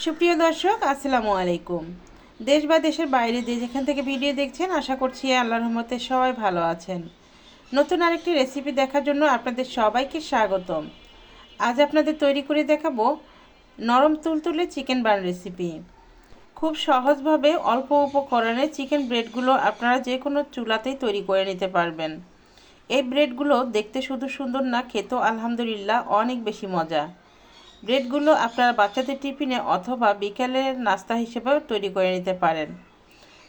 সুপ্রিয় দর্শক, আসসালামু আলাইকুম। দেশ বা দেশের বাইরে যে যেখান থেকে ভিডিও দেখছেন, আশা করছি আল্লাহর রহমতে সবাই ভালো আছেন। নতুন আরেকটি রেসিপি দেখার জন্য আপনাদের সবাইকে স্বাগতম। আজ আপনাদের তৈরি করে দেখাবো নরম তুলতুলে চিকেন বান রেসিপি। খুব সহজভাবে অল্প উপকরণে চিকেন ব্রেডগুলো আপনারা যে কোনো চুলাতেই তৈরি করে নিতে পারবেন। এই ব্রেডগুলো দেখতে শুধু সুন্দর না, খেতেও আলহামদুলিল্লাহ অনেক বেশি মজা। ব্রেডগুলো আপনারা বাচ্চাদের টিফিনে অথবা বিকেলের নাস্তা হিসেবেও তৈরি করে নিতে পারেন।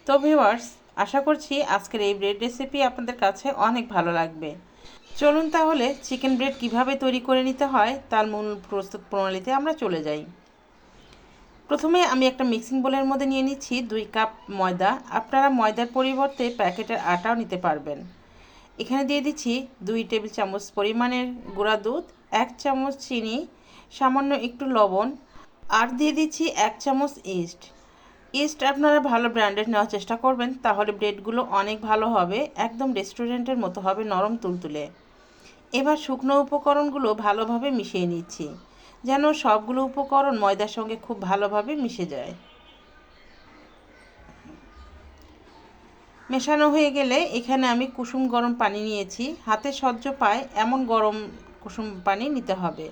তো ভিউয়ার্স, আশা করছি আজকের এই ব্রেড রেসিপি আপনাদের কাছে অনেক ভালো লাগবে। চলুন তাহলে চিকেন ব্রেড কিভাবে তৈরি করে নিতে হয় তার মূল প্রস্তুত প্রণালীতে আমরা চলে যাই। প্রথমে আমি একটা মিক্সিং বোলের মধ্যে নিয়ে নিচ্ছি 2 কাপ ময়দা। আপনারা ময়দার পরিবর্তে প্যাকেটের আটাও নিতে পারবেন। এখানে দিয়ে দিচ্ছি 2 টেবিল চামচ পরিমাণের গুঁড়া দুধ, 1 চামচ চিনি, সামান্য একটু লবণ, আর দিয়ে দিচ্ছি 1 চামচ ইস্ট আপনারা ভালো ব্র্যান্ডের নেওয়ার চেষ্টা করবেন, তাহলে ব্রেডগুলো অনেক ভালো হবে, একদম রেস্টুরেন্টের মতো হবে, নরম তুলতুলে। এবার শুকনো উপকরণগুলো ভালোভাবে মিশিয়ে নিচ্ছি, যেন সবগুলো উপকরণ ময়দার সঙ্গে খুব ভালোভাবে মিশে যায়। মেশানো হয়ে গেলে এখানে আমি কুসুম গরম পানি নিয়েছি, হাতে সহ্য পায় এমন গরম কুসুম পানি নিতে হবে।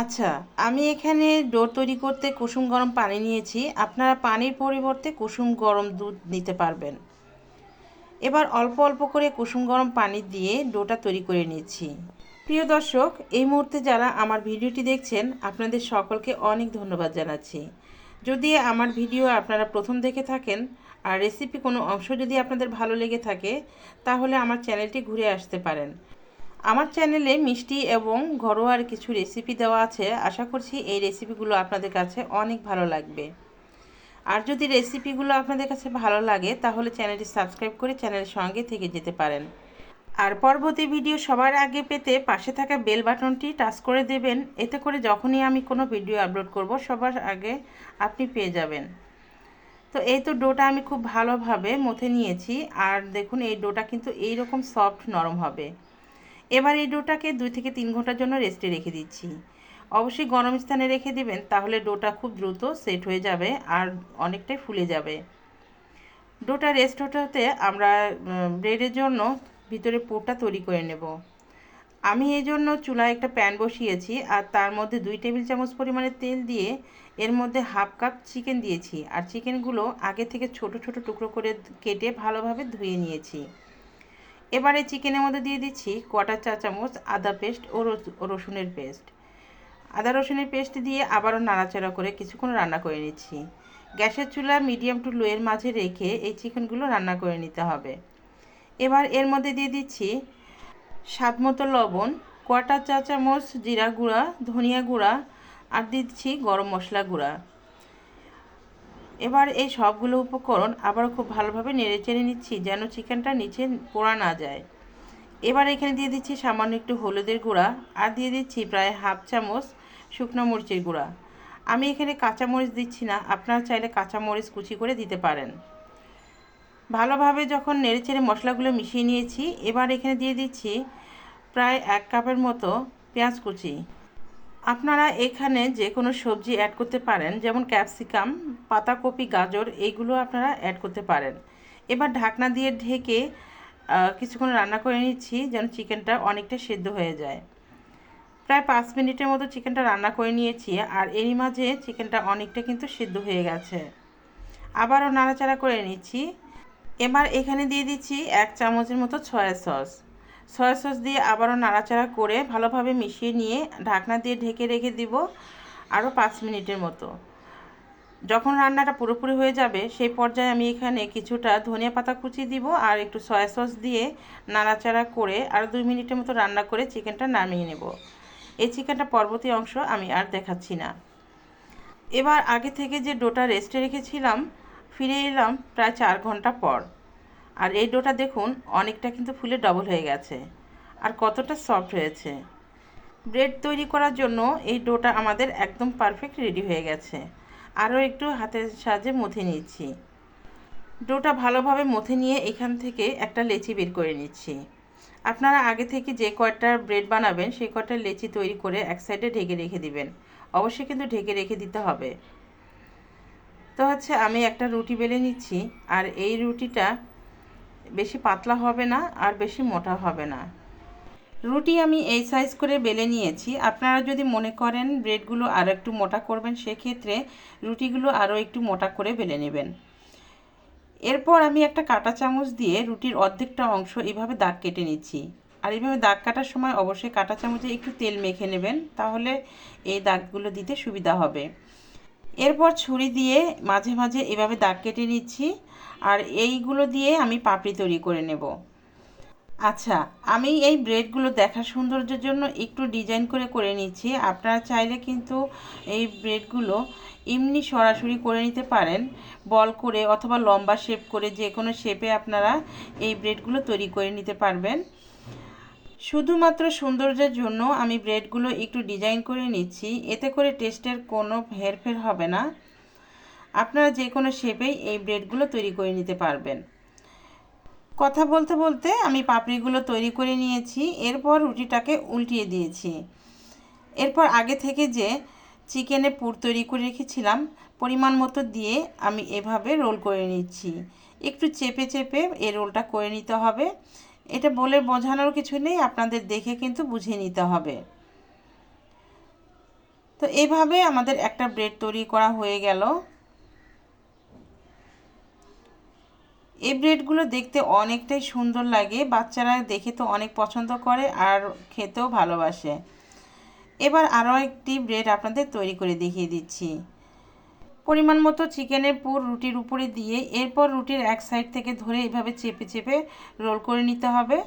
আচ্ছা, আমি এখানে ডো তৈরি করতে কুসুম গরম পানি নিয়েছি, আপনারা পানির পরিবর্তে কুসুম গরম দুধ নিতে পারবেন। এবার অল্প অল্প করে কুসুম গরম পানি দিয়ে ডোটা তৈরি করে নিচ্ছি। প্রিয় দর্শক, এই মুহূর্তে যারা আমার ভিডিওটি দেখছেন, আপনাদের সকলকে অনেক ধন্যবাদ জানাচ্ছি। যদি আমার ভিডিও আপনারা প্রথম দেখে থাকেন আর রেসিপি কোনো অংশ যদি আপনাদের ভালো লেগে থাকে, তাহলে আমার চ্যানেলটি ঘুরে আসতে পারেন। আমার চ্যানেলে মিষ্টি এবং ঘরোয়ার কিছু রেসিপি দেওয়া আছে, আশা করছি এই রেসিপিগুলো আপনাদের কাছে অনেক ভালো লাগবে। আর যদি রেসিপিগুলো আপনাদের কাছে ভালো লাগে, তাহলে চ্যানেলটি সাবস্ক্রাইব করে চ্যানেলের সঙ্গে থেকে যেতে পারেন। আর পরবর্তী ভিডিও সবার আগে পেতে পাশে থাকা বেল বাটনটি টাচ করে দেবেন, এতে করে যখনই আমি কোনো ভিডিও আপলোড করব সবার আগে আপনি পেয়ে যাবেন। তো এই তো ডোটা আমি খুব ভালোভাবে মথে নিয়েছি, আর দেখুন এই ডোটা কিন্তু এইরকম সফট নরম হবে। এবার এই ডোটাকে 2 থেকে 3 ঘন্টার জন্য রেস্টে রেখে দিচ্ছি। অবশ্যই গরম স্থানে রেখে দিবেন, তাহলে ডোটা খুব দ্রুত সেট হয়ে যাবে আর অনেকটাই ফুলে যাবে। ডোটা রেস্ট হতে হতে আমরা ব্রেডের জন্য ভিতরে পুরটা তৈরি করে নেব। আমি এই জন্য চুলায় একটা প্যান বসিয়েছি, আর তার মধ্যে 2 টেবিল চামচ পরিমাণে তেল দিয়ে এর মধ্যে হাফ কাপ চিকেন দিয়েছি, আর চিকেনগুলো আগে থেকে ছোট ছোট টুকরো করে কেটে ভালোভাবে ধুয়ে নিয়েছি। এবারে চিকেনের মধ্যে দিয়ে দিচ্ছি 1/4 চা চামচ আদা পেস্ট ও রসুনের পেস্ট। আদা রসুনের পেস্ট দিয়ে আবারও নাড়াচাড়া করে কিছুক্ষণ রান্না করে নিচ্ছি। গ্যাসের চুলা মিডিয়াম টু লো এর মাঝে রেখে এই চিকেনগুলো রান্না করে নিতে হবে। এবার এর মধ্যে দিয়ে দিচ্ছি স্বাদ মতো লবণ, 1/4 চা চামচ জিরা গুঁড়া, ধনিয়া গুঁড়া, আর দিচ্ছি গরম মশলা গুঁড়া। এবার এই সবগুলো উপকরণ আবারও খুব ভালোভাবে নেড়েচেড়ে নিচ্ছি, যেন চিকেনটা নিচে পোড়া না যায়। এবার এখানে দিয়ে দিচ্ছি সামান্য একটু হলুদের গুঁড়া, আর দিয়ে দিচ্ছি প্রায় হাফ চামচ শুকনো মরিচের গুঁড়া। আমি এখানে কাঁচামরিচ দিচ্ছি না, আপনারা চাইলে কাঁচামরিচ কুচি করে দিতে পারেন। ভালোভাবে যখন নেড়েচেড়ে মশলাগুলো মিশিয়ে নিয়েছি, এবার এখানে দিয়ে দিচ্ছি প্রায় 1 কাপের মতো পেঁয়াজ কুচি। আপনারা এখানে যে কোনো সবজি অ্যাড করতে পারেন, যেমন ক্যাপসিকাম, পাতাকপি, গাজর, এইগুলো আপনারা অ্যাড করতে পারেন। এবার ঢাকনা দিয়ে ঢেকে কিছুক্ষণ রান্না করে নিচ্ছি, যেন চিকেনটা অনেকটা সেদ্ধ হয়ে যায়। প্রায় 5 মিনিটের মতো চিকেনটা রান্না করে নিয়েছি, আর এরই মাঝে চিকেনটা অনেকটা কিন্তু সেদ্ধ হয়ে গেছে। আবারও নাড়াচাড়া করে নিচ্ছি। এবার এখানে দিয়ে দিচ্ছি 1 চামচের মতো সয়া সস দিয়ে আবারও নাড়াচাড়া করে ভালোভাবে মিশিয়ে নিয়ে ঢাকনা দিয়ে ঢেকে রেখে দিব আরও 5 মিনিটের মতো। যখন রান্নাটা পুরোপুরি হয়ে যাবে, সেই পর্যায়ে আমি এখানে কিছুটা ধনিয়া পাতা কুচি দিব, আর একটু সয়া সস দিয়ে নাড়াচাড়া করে আরও 2 মিনিটের মতো রান্না করে চিকেনটা নামিয়ে নেব। এই চিকেনটা পরবর্তী অংশ আমি আর দেখাচ্ছি না। এবার আগে থেকে যে ডোটা রেস্টে রেখেছিলাম, ফিরে এলাম প্রায় 4 ঘন্টা পর, আর এই ডোটা দেখুন অনেকটা কিন্তু ফুলে ডবল হয়ে গেছে, আর কতটা সফট হয়েছে। ব্রেড তৈরি করার জন্য এই ডোটা আমাদের একদম পারফেক্ট রেডি হয়ে গেছে। আরও একটু হাতের সাহায্যে মথে নিচ্ছি। ডোটা ভালোভাবে মথে নিয়ে এখান থেকে একটা লেচি বের করে নিচ্ছি। আপনারা আগে থেকে যে কয়টা ব্রেড বানাবেন সেই কয়টা লেচি তৈরি করে এক সাইডে ঢেকে রেখে দিবেন, অবশ্যই কিন্তু ঢেকে রেখে দিতে হবে। তো আমি একটা রুটি বেলে নিচ্ছি, আর এই রুটিটা বেশি পাতলা হবে না আর বেশি মোটা হবে না। রুটি আমি এই সাইজ করে বেলে নিয়েছি। আপনারা যদি মনে করেন ব্রেডগুলো আরও একটু মোটা করবেন, সেক্ষেত্রে রুটিগুলো আরও একটু মোটা করে বেলে নেবেন। এরপর আমি একটা কাঁটা চামচ দিয়ে রুটির অর্ধেকটা অংশ এভাবে দাগ কেটে নিচ্ছি। আর এইভাবে দাগ কাটার সময় অবশ্যই কাঁটা চামচে একটু তেল মেখে নেবেন, তাহলে এই দাগগুলো দিতে সুবিধা হবে। এরপর ছুরি দিয়ে মাঝে মাঝে এভাবে দাগ কেটে নিচ্ছি, আর এইগুলো দিয়ে আমি পাপড়ি তৈরি করে নেব। আমি এই ব্রেডগুলো দেখার সৌন্দর্যের জন্য একটু ডিজাইন করে করে নিচ্ছি। আপনারা চাইলে কিন্তু এই ব্রেডগুলো এমনি সরাসরি করে নিতে পারেন, বল করে অথবা লম্বা শেপ করে, যে কোনো শেপে আপনারা এই ব্রেডগুলো তৈরি করে নিতে পারবেন। শুধুমাত্র সৌন্দর্যের জন্য আমি ব্রেডগুলো একটু ডিজাইন করে নিচ্ছি, এতে করে টেস্টের কোনো হেরফের হবে না। আপনারা যে কোনো শেপেই এই ব্রেডগুলো তৈরি করে নিতে পারবেন। কথা বলতে বলতে আমি পাপড়িগুলো তৈরি করে নিয়েছি। এরপর রুটিটাকে উল্টিয়ে দিয়েছি। এরপর আগে থেকে যে চিকেনের পুর তৈরি করে রেখেছিলাম পরিমাণ মতো দিয়ে আমি এভাবে রোল করে নিচ্ছি। একটু চেপে চেপে এই রোলটা করে নিতে হবে। এটা বলে বোঝানোর কিছু নেই, আপনাদের দেখে কিন্তু বুঝিয়ে নিতে হবে। তো এইভাবে আমাদের একটা ব্রেড তৈরি করা হয়ে গেল। এই ব্রেডগুলো দেখতে অনেকটাই সুন্দর লাগে, বাচ্চারা দেখে তো অনেক পছন্দ করে আর খেতেও ভালোবাসে। এবার আরও একটি ব্রেড আপনাদের তৈরি করে দেখিয়ে দিচ্ছি। পরিমাণ মতো চিকেনের পুর রুটির উপরে দিয়ে এরপর রুটির এক সাইড থেকে ধরে এইভাবে চেপে চেপে রোল করে নিতে হবে,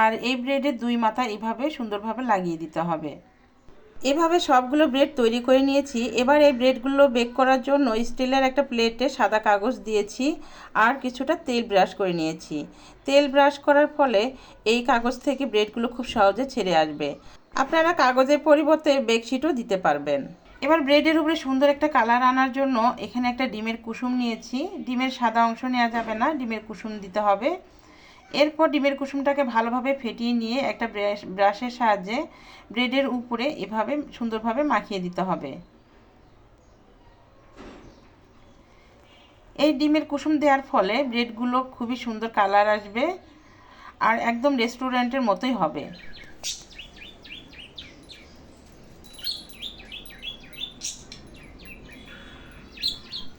আর এই ব্রেডের দুই মাথা এভাবে সুন্দরভাবে লাগিয়ে দিতে হবে। এভাবে সবগুলো ব্রেড তৈরি করে নিয়েছি। এবার এই ব্রেডগুলো বেক করার জন্য স্টিলের একটা প্লেটে সাদা কাগজ দিয়েছি আর কিছুটা তেল ব্রাশ করে নিয়েছি। তেল ব্রাশ করার ফলে এই কাগজ থেকে ব্রেডগুলো খুব সহজে ছেড়ে আসবে। আপনারা কাগজের পরিবর্তে বেডশিটও দিতে পারবেন। এবার ব্রেডের উপরে সুন্দর একটা কালার আনার জন্য এখানে একটা ডিমের কুসুম নিয়েছি। ডিমের সাদা অংশ নেওয়া যাবে না, ডিমের কুসুম দিতে হবে। এরপর ডিমের কুসুমটাকে ভালোভাবে ফেটিয়ে নিয়ে একটা ব্রাশের সাহায্যে ব্রেডের উপরে এভাবে সুন্দরভাবে মাখিয়ে দিতে হবে। এই ডিমের কুসুম দেওয়ার ফলে ব্রেডগুলো খুবই সুন্দর কালার আসবে আর একদম রেস্টুরেন্টের মতোই হবে।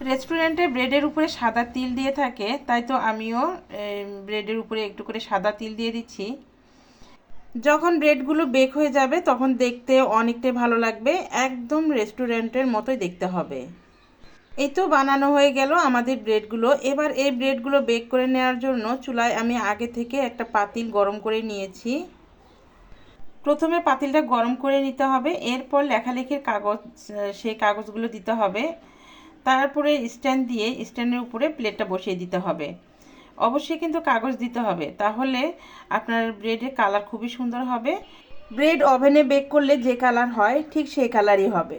রেস্টুরেন্টে ব্রেডের উপরে সাদা তিল দিয়ে থাকে, তাই তো আমিও ব্রেডের উপরে একটু করে সাদা তিল দিয়ে দিচ্ছি। যখন ব্রেডগুলো বেক হয়ে যাবে তখন দেখতে অনেকটাই ভালো লাগবে, একদম রেস্টুরেন্টের মতোই দেখতে হবে। এই তো বানানো হয়ে গেল আমাদের ব্রেডগুলো। এবার এই ব্রেডগুলো বেক করে নেওয়ার জন্য চুলায় আমি আগে থেকে একটা পাতিল গরম করে নিয়েছি। প্রথমে পাতিলটা গরম করে নিতে হবে, এরপর লেখালেখির কাগজ, সেই কাগজগুলো দিতে হবে। তারপরে স্ট্যান্ড দিয়ে স্ট্যান্ডের উপরে প্লেটটা বসিয়ে দিতে হবে। অবশ্যই কিন্তু কাগজ দিতে হবে, তাহলে আপনার ব্রেডের কালার খুবই সুন্দর হবে। ব্রেড ওভেনে বেক করলে যে কালার হয় ঠিক সেই কালারই হবে।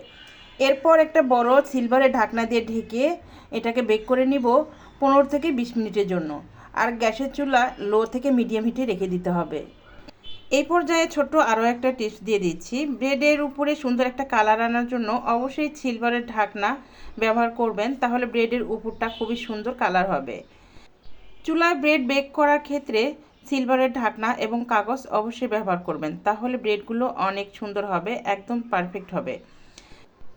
এরপর একটা বড় সিলভারের ঢাকনা দিয়ে ঢেকে এটাকে বেক করে নিব 15 থেকে 20 মিনিটের জন্য। আর গ্যাসের চুলা লো থেকে মিডিয়াম হিটে রেখে দিতে হবে। এই পর্যায়ে ছোট্ট আরও একটা টিপস দিয়ে দিচ্ছি। ব্রেডের উপরে সুন্দর একটা কালার আনার জন্য অবশ্যই সিলভারের ঢাকনা ব্যবহার করবেন, তাহলে ব্রেডের উপরটা খুবই সুন্দর কালার হবে। চুলায় ব্রেড বেক করার ক্ষেত্রে সিলভারের ঢাকনা এবং কাগজ অবশ্যই ব্যবহার করবেন, তাহলে ব্রেডগুলো অনেক সুন্দর হবে, একদম পারফেক্ট হবে।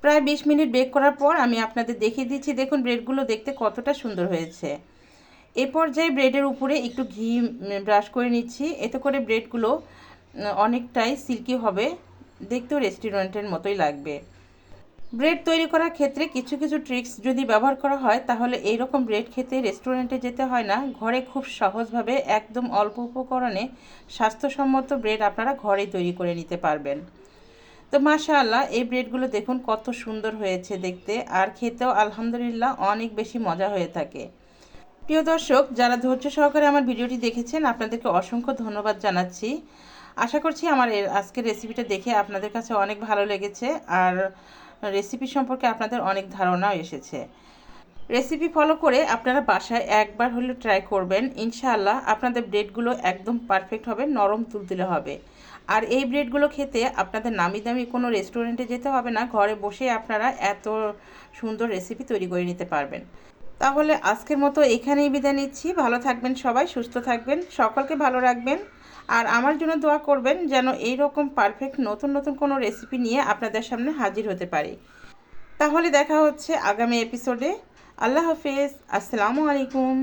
প্রায় 20 মিনিট বেক করার পর আমি আপনাদের দেখিয়ে দিচ্ছি। দেখুন ব্রেডগুলো দেখতে কতটা সুন্দর হয়েছে। এ পর্যায়ে ব্রেডের উপরে একটু ঘি ব্রাশ করে নিচ্ছি, এতে করে ব্রেডগুলো অনেকটাই সিল্কি হবে, দেখতেও রেস্টুরেন্টের মতোই লাগবে। ব্রেড তৈরি করার ক্ষেত্রে কিছু কিছু ট্রিক্স যদি ব্যবহার করা হয়, তাহলে এই রকম ব্রেড খেতে রেস্টুরেন্টে যেতে হয় না। ঘরে খুব সহজভাবে একদম অল্প উপকরণে স্বাস্থ্যসম্মত ব্রেড আপনারা ঘরেই তৈরি করে নিতে পারবেন। তো মাশাআল্লাহ, এই ব্রেডগুলো দেখুন কত সুন্দর হয়েছে দেখতে, আর খেতেও আলহামদুলিল্লাহ অনেক বেশি মজা হয়ে থাকে। প্রিয় দর্শক, যারা ধৈর্য সহকারে আমার ভিডিওটি দেখেছেন আপনাদেরকে অসংখ্য ধন্যবাদ জানাচ্ছি। আশা করছি আমার আজকের রেসিপিটা দেখে আপনাদের কাছে অনেক ভালো লেগেছে আর রেসিপি সম্পর্কে আপনাদের অনেক ধারণাও এসেছে। রেসিপি ফলো করে আপনারা বাসায় একবার হলেও ট্রাই করবেন, ইনশাআল্লাহ আপনাদের ব্রেডগুলো একদম পারফেক্ট হবে, নরম তুলতুলে হবে। আর এই ব্রেডগুলো খেতে আপনাদের নামি দামি কোনো রেস্টুরেন্টে যেতে হবে না, ঘরে বসে আপনারা এত সুন্দর রেসিপি তৈরি করে নিতে পারবেন। তাহলে আজকের মতো এখানেই বিদায় নিচ্ছি। ভালো থাকবেন সবাই, সুস্থ থাকবেন, সকলকে ভালো রাখবেন। আর আমার জন্য দোয়া করবেন যেন এই রকম পারফেক্ট নতুন নতুন কোনো রেসিপি নিয়ে আপনাদের সামনে হাজির হতে পারি। তাহলে দেখা হচ্ছে আগামী এপিসোডে। আল্লাহ হাফেজ, আসসালামু আলাইকুম।